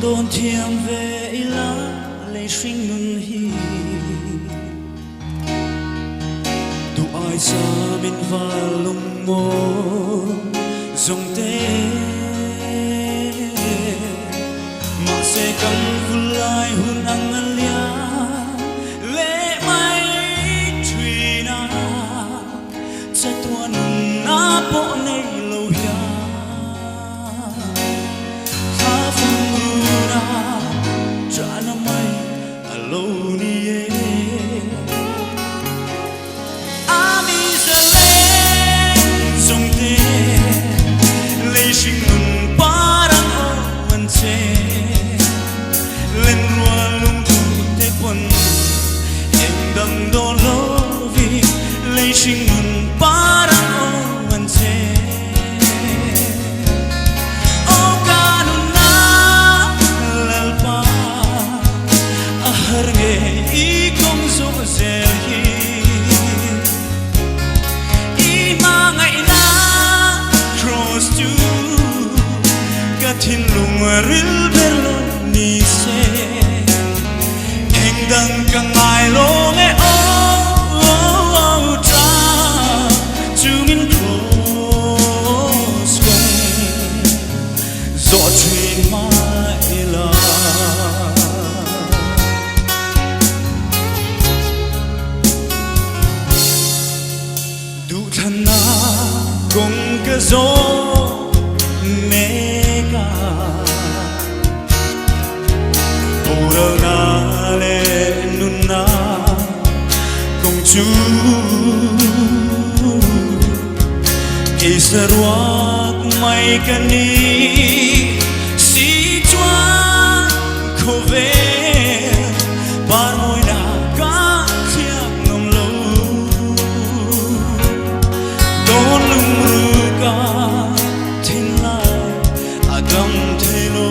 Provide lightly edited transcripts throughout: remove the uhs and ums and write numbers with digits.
đôn thiam về lá lấy sinh ngừng hi tu ai xa bên và lung mô dòng tê mà sẽ cầm vui lại hun ăn ăn lia lệ mai truy na sẽ tuôn na bộ này lâu ya ha phong na trả na mai lâu ni ami sẽ lên dòng tê train my love du thana gong ka zo nega ora na le nuna gong chu Isarwak may kani si chuan khove par moi na ka thiam ngom lo don lung ru ka thin lai adam thelo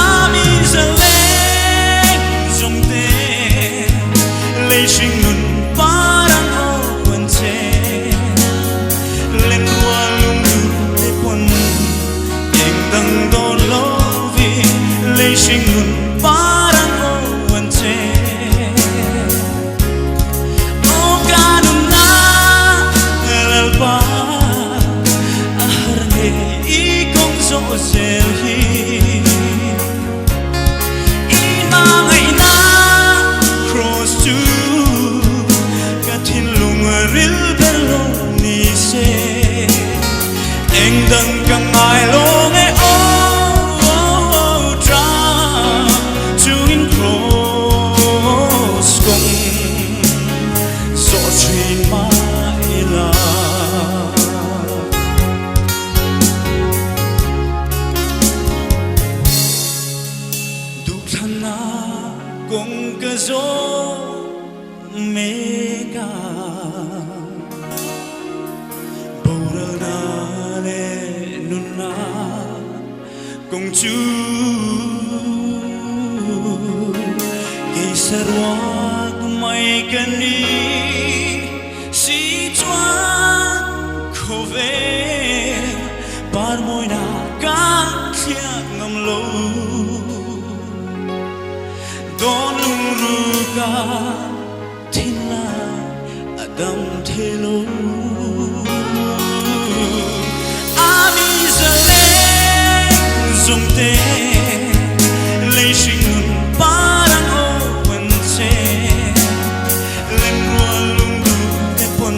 ami zale zong te le sing nun parang Sing nun parang oante o ganun na lalpa aharne ikong so selhi imangay na cross to katin lungaril berlo ni se engdang kang ai long e Kung kazo mega Bora na le nuna Kung chu Kay sarwag may kani Si chuan khove Par mo'y nakakyak ngam lo Don lung ru ka thin lai adam thelo ami zale zong te le sing nun parang owen se len rua lung du te pon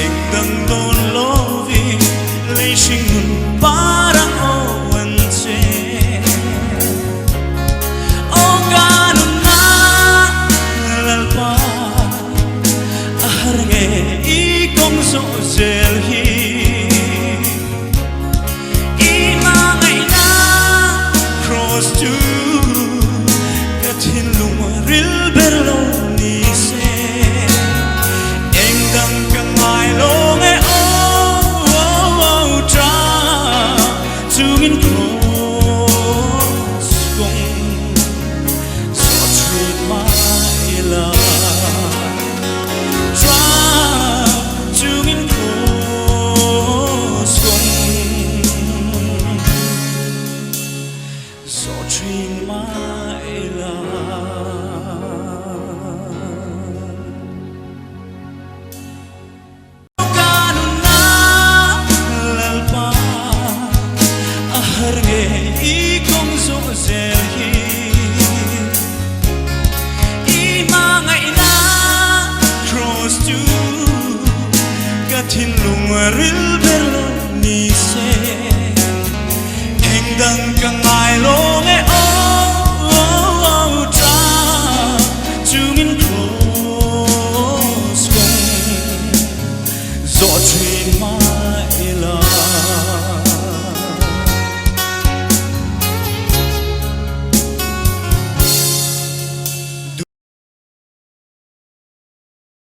ek dang don lovi le sing nun parang owen se so selhi imangay na cross to katin lumaril berlo ni se engdang kang ai long e tra tungin cross kong so treat my love Treat my love Ganun na lalpa aharge ikong so selhi imangay na cross to katin lungaril berlo ni se engdang kang